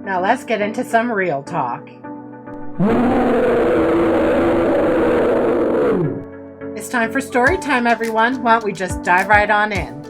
Now let's get into some real talk. It's time for story time, everyone. Why don't we just dive right on in?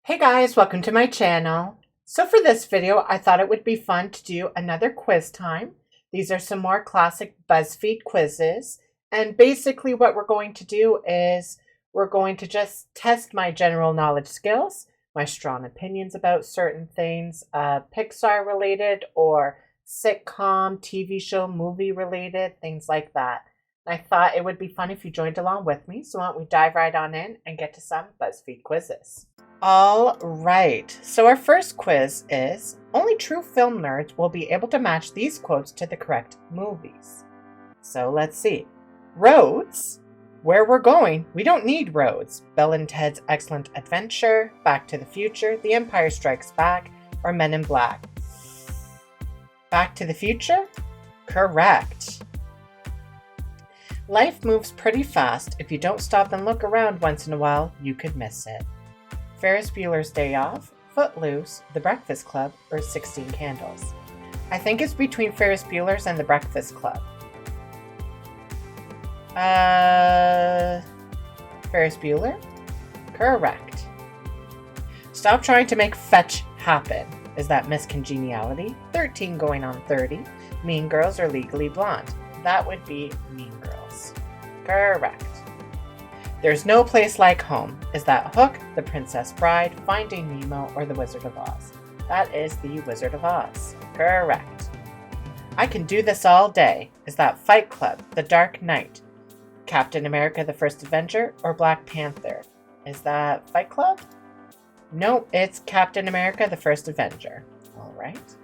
Hey guys, welcome to my channel. So for this video, I thought it would be fun to do another quiz time. These are some more classic BuzzFeed quizzes. And basically what we're going to do is we're going to just test my general knowledge skills, my strong opinions about certain things, Pixar related or sitcom, TV show, movie related, things like that. I thought it would be fun if you joined along with me, so why don't we dive right on in and get to some BuzzFeed quizzes. All right, so our first quiz is, only true film nerds will be able to match these quotes to the correct movies. So let's see. Roads? Where we're going, we don't need roads. Bill and Ted's Excellent Adventure, Back to the Future, The Empire Strikes Back, or Men in Black. Back to the Future? Correct. Life moves pretty fast. If you don't stop and look around once in a while, you could miss it. Ferris Bueller's Day Off, Footloose, The Breakfast Club, or 16 Candles. I think it's between Ferris Bueller's and The Breakfast Club. Ferris Bueller? Correct. Stop trying to make fetch happen. Is that Miss Congeniality? 13 going on 30. Mean Girls or Legally Blonde? That would be Mean Girls. Correct. There's no place like home. Is that Hook, The Princess Bride, Finding Nemo, or The Wizard of Oz? That is The Wizard of Oz. Correct. I Can Do This All Day. Is that Fight Club, The Dark Knight, Captain America the First Avenger, or Black Panther? Is that Fight Club? No, it's Captain America the First Avenger. All right.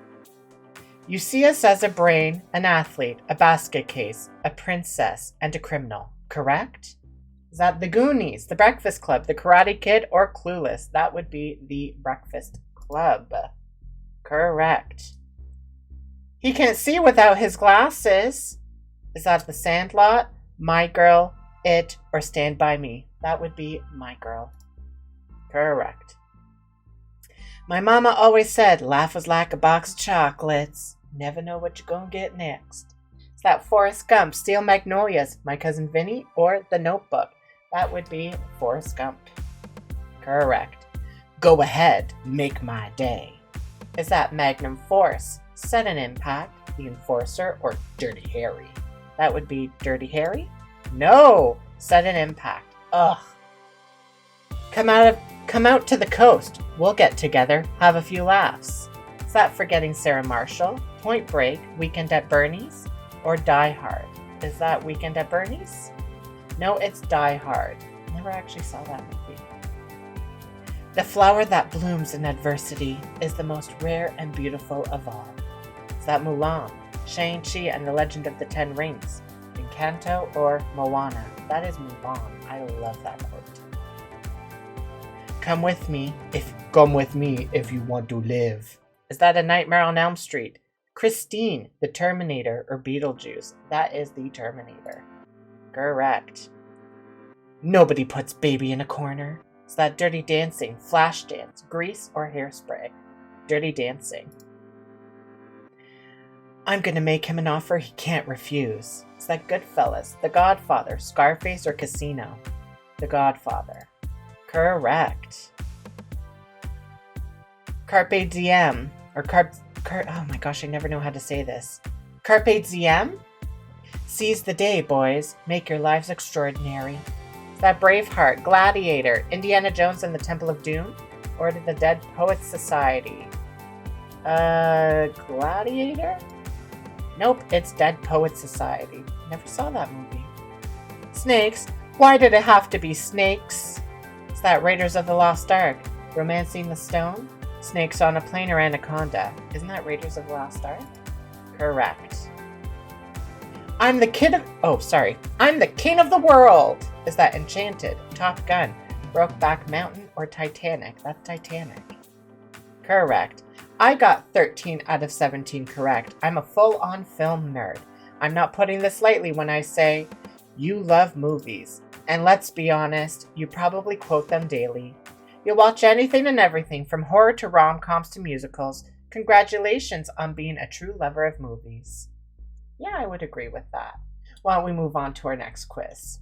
You see us as a brain, an athlete, a basket case, a princess, and a criminal. Correct? Is that The Goonies, The Breakfast Club, The Karate Kid, or Clueless? That would be The Breakfast Club. Correct. He can't see without his glasses. Is that The Sandlot, My Girl, It, or Stand By Me? That would be My Girl. Correct. My mama always said, life was like a box of chocolates. Never know what you're gonna get next. Is that Forrest Gump, Steel Magnolias, My Cousin Vinny, or The Notebook? That would be Forrest Gump. Correct. Go ahead, make my day. Is that Magnum Force, Sudden Impact, The Enforcer, or Dirty Harry? That would be Dirty Harry? No! Sudden Impact. Ugh. Come out to the coast. We'll get together, have a few laughs. Is that Forgetting Sarah Marshall, Point Break, Weekend at Bernie's, or Die Hard? Is that Weekend at Bernie's? No, it's Die Hard. Never actually saw that movie. The flower that blooms in adversity is the most rare and beautiful of all. Is that Mulan, Shang-Chi and the Legend of the Ten Rings, Encanto, or Moana? That is Mulan. I love that quote. Come with me if you want to live. Is that A Nightmare on Elm Street, Christine, The Terminator, or Beetlejuice? That is The Terminator. Correct. Nobody puts baby in a corner. Is that Dirty Dancing, Flashdance, Grease, or Hairspray? Dirty Dancing. I'm gonna make him an offer he can't refuse. Is that Goodfellas, The Godfather, Scarface, or Casino? The Godfather. Correct. Carpe diem, or oh my gosh, I never know how to say this. Carpe diem? Seize the day, boys. Make your lives extraordinary. Is that Braveheart, Gladiator, Indiana Jones and the Temple of Doom, or The Dead Poets Society? Gladiator? Nope, it's Dead Poets Society. Never saw that movie. Snakes? Why did it have to be snakes? Is that Raiders of the Lost Ark, Romancing the Stone, Snakes on a Plane, or Anaconda? Isn't that Raiders of the Lost Ark? Correct. I'm the king of the world. Is that Enchanted, Top Gun, Brokeback Mountain, or Titanic? That's Titanic. Correct. I got 13 out of 17 correct. I'm a full-on film nerd. I'm not putting this lightly when I say you love movies. And let's be honest, you probably quote them daily. You'll watch anything and everything from horror to rom-coms to musicals. Congratulations on being a true lover of movies. Yeah, I would agree with that. Why don't we move on to our next quiz?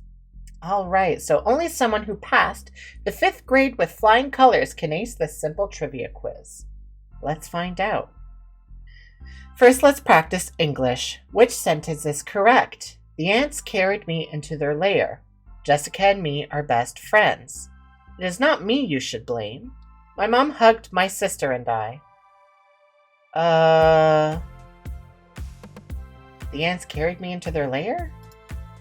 All right, so only someone who passed the 5th grade with flying colors can ace this simple trivia quiz. Let's find out. First, let's practice English. Which sentence is correct? The ants carried me into their lair. Jessica and me are best friends. It is not me you should blame. My mom hugged my sister and I. The ants carried me into their lair?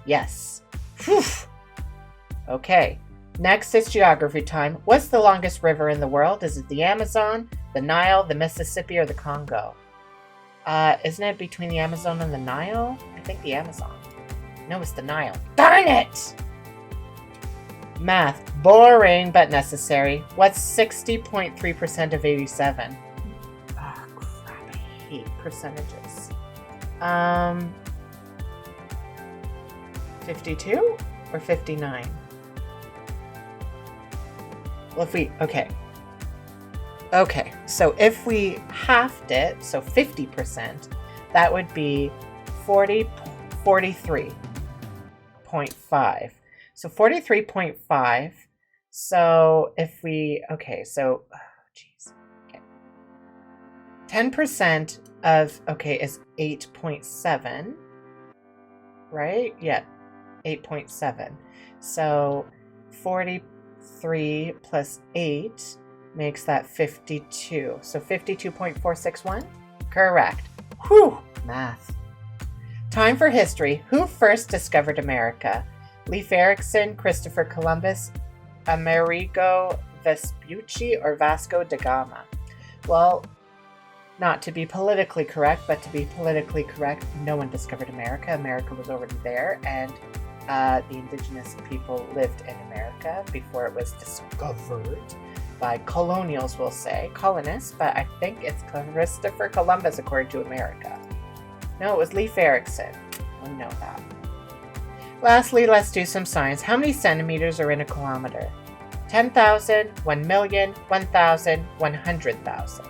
Yes. Whew. Okay. Next is geography time. What's the longest river in the world? Is it the Amazon, the Nile, the Mississippi, or the Congo? Isn't it between the Amazon and the Nile? I think the Amazon. No, it's the Nile. Darn it! Math. Boring, but necessary. What's 60.3% of 87? Oh, crap. I hate percentages. 52 or 59? Well, Okay, so if we halved it, so 50%, that would be 43.5. So 43.5. So if we, okay, 10% of, is 8.7, right? Yeah, 8.7. So 43 plus 8 makes that 52. So 52.461? Correct. Whew! Math. Time for history. Who first discovered America? Leif Erikson, Christopher Columbus, Amerigo Vespucci, or Vasco da Gama? Well, not to be politically correct, but to be politically correct, no one discovered America. America was already there, and the indigenous people lived in America before it was discovered by colonials, we'll say. Colonists, but I think it's Christopher Columbus according to America. No, it was Leif Erikson. We know that. Lastly, let's do some science. How many centimeters are in a kilometer? 10,000, 1 million, 1,000, 100,000.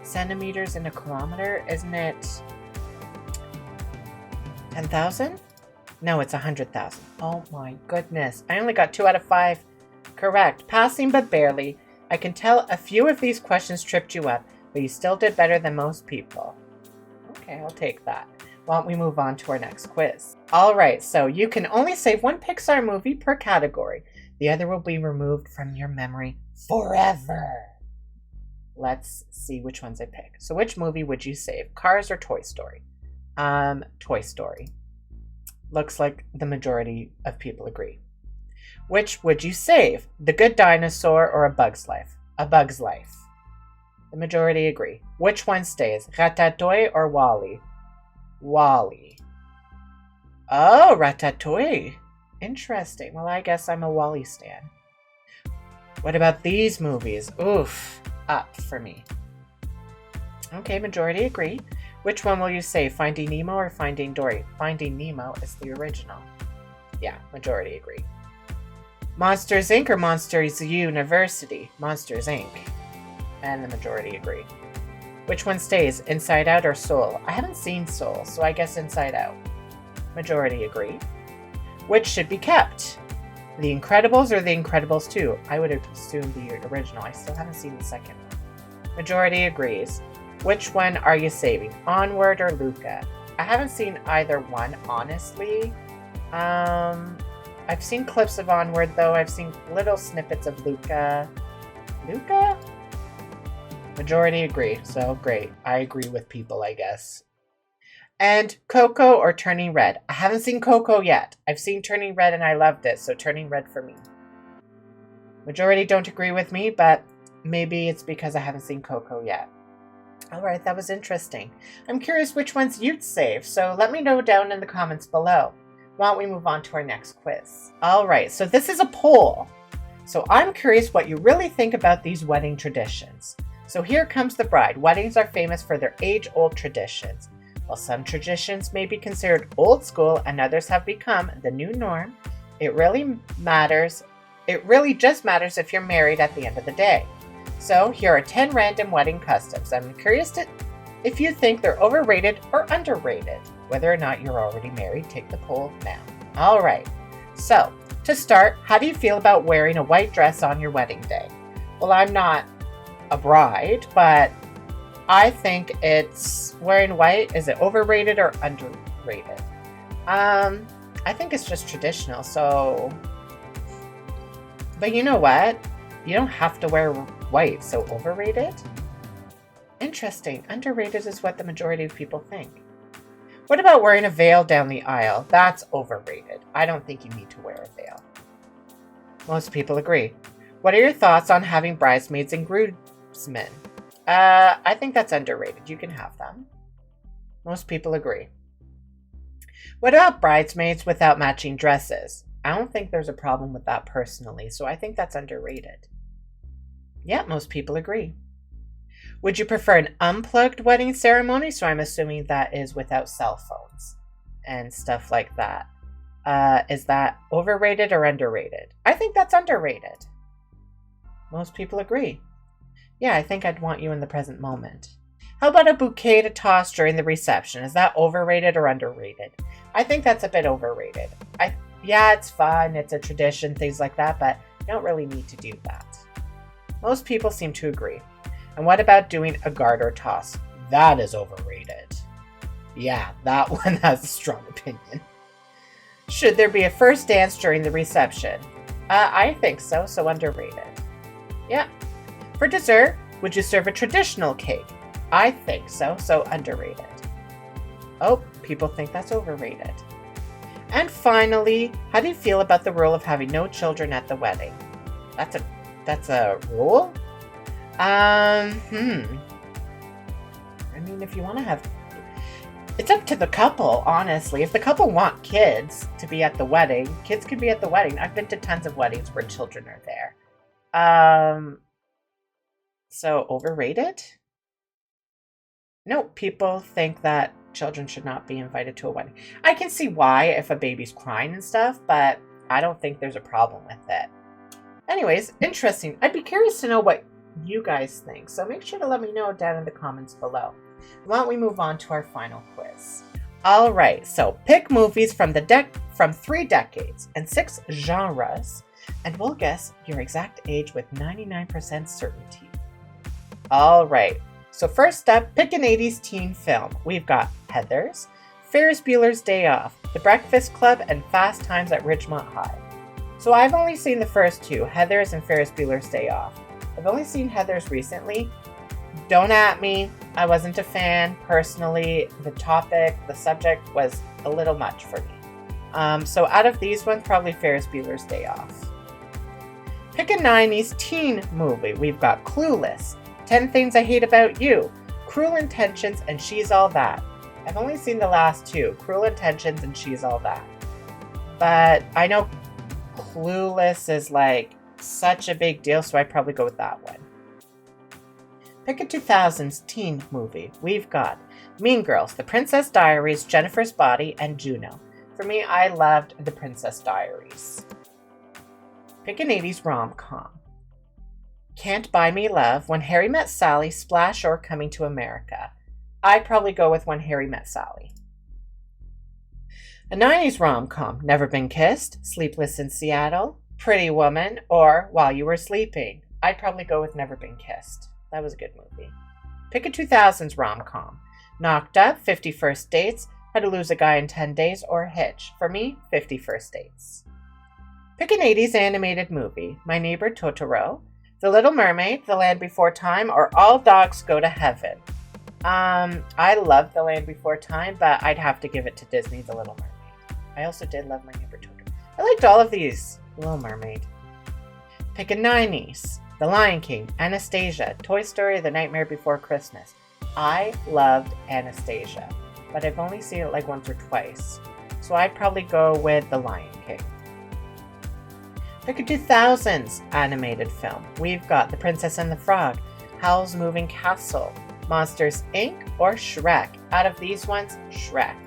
Centimeters in a kilometer, isn't it 10,000? No, it's 100,000. Oh my goodness. I only got 2 out of 5 correct. Passing but barely. I can tell a few of these questions tripped you up, but you still did better than most people. Okay, I'll take that. Why don't we move on to our next quiz? All right, so you can only save 1 Pixar movie per category. The other will be removed from your memory forever. Let's see which ones I pick. So which movie would you save? Cars or Toy Story? Toy Story. Looks like the majority of people agree. Which would you save? The Good Dinosaur or A Bug's Life? A Bug's Life. The majority agree. Which one stays? Ratatouille or WALL-E? WALL-E. Oh, Ratatouille. Interesting. Well, I guess I'm a WALL-E stan. What about these movies? Oof. Up for me. Okay, majority agree. Which one will you say? Finding Nemo or Finding Dory? Finding Nemo is the original. Yeah, majority agree. Monsters Inc. or Monsters University? Monsters Inc. And the majority agree. Which one stays? Inside Out or Soul? I haven't seen Soul, so I guess Inside Out. Majority agree. Which should be kept? The Incredibles or The Incredibles 2? I would assume the original. I still haven't seen the second one. Majority agrees. Which one are you saving? Onward or Luca? I haven't seen either one, honestly. I've seen clips of Onward, though. I've seen little snippets of Luca. Luca? Majority agree. So, great. I agree with people, I guess. And Coco or Turning Red? I haven't seen Coco yet. I've seen Turning Red and I loved it, so Turning Red for me. Majority don't agree with me, but maybe it's because I haven't seen Coco yet. Alright, that was interesting. I'm curious which ones you'd save, so let me know down in the comments below. Why don't we move on to our next quiz? Alright, so this is a poll. So I'm curious what you really think about these wedding traditions. So here comes the bride. Weddings are famous for their age-old traditions. While some traditions may be considered old school and others have become the new norm, it really just matters if you're married at the end of the day. So here are 10 random wedding customs. I'm curious if you think they're overrated or underrated. Whether or not you're already married, take the poll now. All right. So to start, how do you feel about wearing a white dress on your wedding day? Well, I'm not a bride, but I think it's wearing white. Is it overrated or underrated? I think it's just traditional. So, but you know what? You don't have to wear white. So overrated? Interesting. Underrated is what the majority of people think. What about wearing a veil down the aisle? That's overrated. I don't think you need to wear a veil. Most people agree. What are your thoughts on having bridesmaids and groomsmen? I think that's underrated. You can have them. Most people agree. What about bridesmaids without matching dresses? I don't think there's a problem with that personally, so I think that's underrated. Yeah, most people agree. Would you prefer an unplugged wedding ceremony? So I'm assuming that is without cell phones and stuff like that. Is that overrated or underrated? I think that's underrated. Most people agree. Yeah, I think I'd want you in the present moment. How about a bouquet to toss during the reception? Is that overrated or underrated? I think that's a bit overrated. Yeah, it's fun, it's a tradition, things like that, but you don't really need to do that. Most people seem to agree. And what about doing a garter toss? That is overrated. Yeah, that one has a strong opinion. Should there be a first dance during the reception? I think so underrated. Yeah. For dessert, would you serve a traditional cake? I think so underrated. Oh, people think that's overrated. And finally, how do you feel about the rule of having no children at the wedding? That's a rule? I mean, if you want to have... It's up to the couple, honestly. If the couple want kids to be at the wedding, kids can be at the wedding. I've been to tons of weddings where children are there. So overrated? No, people think that children should not be invited to a wedding. I can see why if a baby's crying and stuff, but I don't think there's a problem with it. Anyways, interesting. I'd be curious to know what you guys think, so make sure to let me know down in the comments below. Why don't we move on to our final quiz? All right, so pick movies from 3 decades and 6 genres, and we'll guess your exact age with 99% certainty. All right, so first up, pick an 80s teen film. We've got Heathers, Ferris Bueller's Day Off, The Breakfast Club, and Fast Times at Ridgemont High. So I've only seen the first two, Heathers and Ferris Bueller's Day Off. I've only seen Heathers recently. Don't at me. I wasn't a fan. Personally, the subject was a little much for me. So out of these ones, probably Ferris Bueller's Day Off. Pick a 90s teen movie. We've got Clueless, 10 Things I Hate About You, Cruel Intentions, and She's All That. I've only seen the last two, Cruel Intentions and She's All That. But I know Clueless is like such a big deal, so I'd probably go with that one. Pick a 2000s teen movie. We've got Mean Girls, The Princess Diaries, Jennifer's Body, and Juno. For me, I loved The Princess Diaries. Pick an 80s rom-com. Can't Buy Me Love, When Harry Met Sally, Splash, or Coming to America. I'd probably go with When Harry Met Sally. A 90s rom-com. Never Been Kissed, Sleepless in Seattle, Pretty Woman, or While You Were Sleeping. I'd probably go with Never Been Kissed. That was a good movie. Pick a 2000s rom-com. Knocked Up, 50 First Dates, How to Lose a Guy in 10 Days, or Hitch. For me, 50 First Dates. Pick an 80s animated movie. My Neighbor Totoro, The Little Mermaid, The Land Before Time, or All Dogs Go to Heaven. I love The Land Before Time, but I'd have to give it to Disney, The Little Mermaid. I also did love My Neighbor Totoro. I liked all of these. Little Mermaid. Pick a 90s. The Lion King, Anastasia, Toy Story, The Nightmare Before Christmas. I loved Anastasia, but I've only seen it like once or twice. So I'd probably go with The Lion King. Pick a 2000s animated film. We've got The Princess and the Frog, Howl's Moving Castle, Monsters, Inc., or Shrek. Out of these ones, Shrek.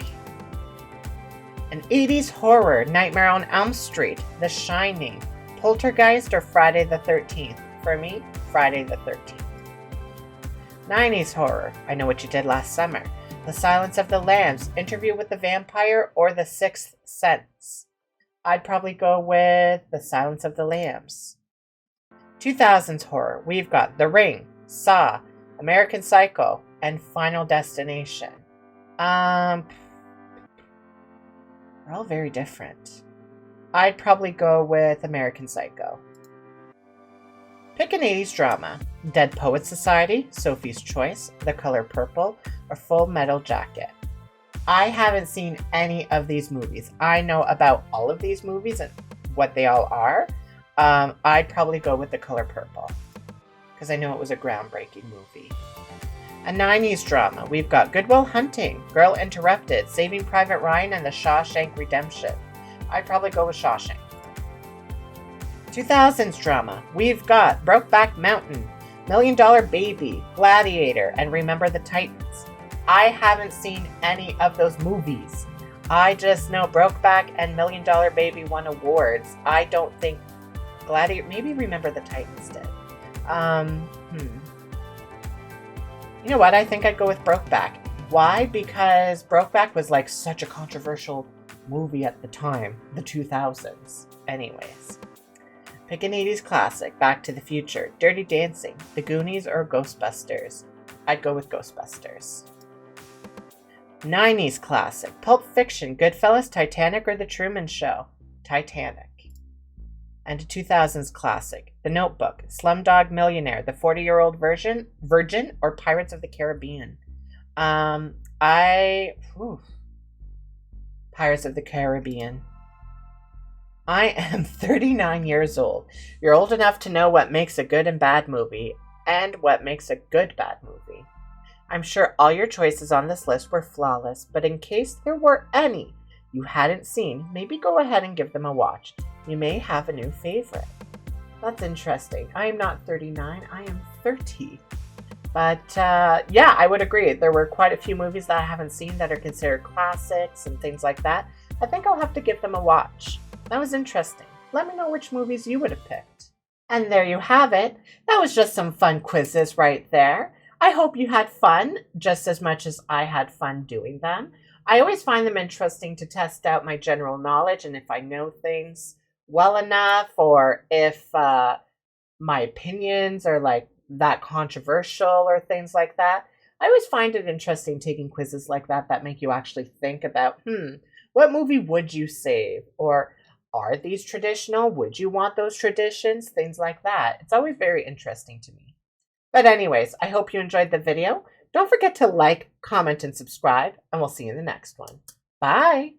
An 80s horror, Nightmare on Elm Street, The Shining, Poltergeist, or Friday the 13th. For me, Friday the 13th. 90s horror, I Know What You Did Last Summer, The Silence of the Lambs, Interview with the Vampire, or The Sixth Sense. I'd probably go with The Silence of the Lambs. 2000s horror, we've got The Ring, Saw, American Psycho, and Final Destination. They're all very different. I'd probably go with American Psycho. Pick an 80s drama. Dead Poets Society, Sophie's Choice, The Color Purple, or Full Metal Jacket. I haven't seen any of these movies. I know about all of these movies and what they all are. I'd probably go with The Color Purple because I know it was a groundbreaking movie. A 90s drama. We've got Good Will Hunting, Girl Interrupted, Saving Private Ryan, and The Shawshank Redemption. I'd probably go with Shawshank. 2000s drama. We've got Brokeback Mountain, $1 Million Baby, Gladiator, and Remember the Titans. I haven't seen any of those movies. I just know Brokeback and $1 Million Baby won awards. I don't think Gladiator, maybe Remember the Titans did. You know what? I think I'd go with Brokeback. Why? Because Brokeback was like such a controversial movie at the time, the 2000s. Anyways. Pick an 80s classic, Back to the Future, Dirty Dancing, The Goonies, or Ghostbusters. I'd go with Ghostbusters. 90s classic, Pulp Fiction, Goodfellas, Titanic, or The Truman Show. Titanic. And a 2000s classic, The Notebook, Slumdog Millionaire, The 40-Year-Old Virgin, or Pirates of the Caribbean. Pirates of the Caribbean. I am 39 years old. You're old enough to know what makes a good and bad movie, and what makes a good bad movie. I'm sure all your choices on this list were flawless, but in case there were any you hadn't seen, maybe go ahead and give them a watch. You may have a new favorite. That's interesting. I am not 39, I am 30. But yeah, I would agree. There were quite a few movies that I haven't seen that are considered classics and things like that. I think I'll have to give them a watch. That was interesting. Let me know which movies you would have picked. And there you have it. That was just some fun quizzes right there. I hope you had fun just as much as I had fun doing them. I always find them interesting to test out my general knowledge and if I know things well enough, or if my opinions are like that controversial or things like that. I always find it interesting taking quizzes like that make you actually think about, what movie would you save? Or are these traditional? Would you want those traditions? Things like that. It's always very interesting to me. But anyways, I hope you enjoyed the video. Don't forget to like, comment, and subscribe, and we'll see you in the next one. Bye!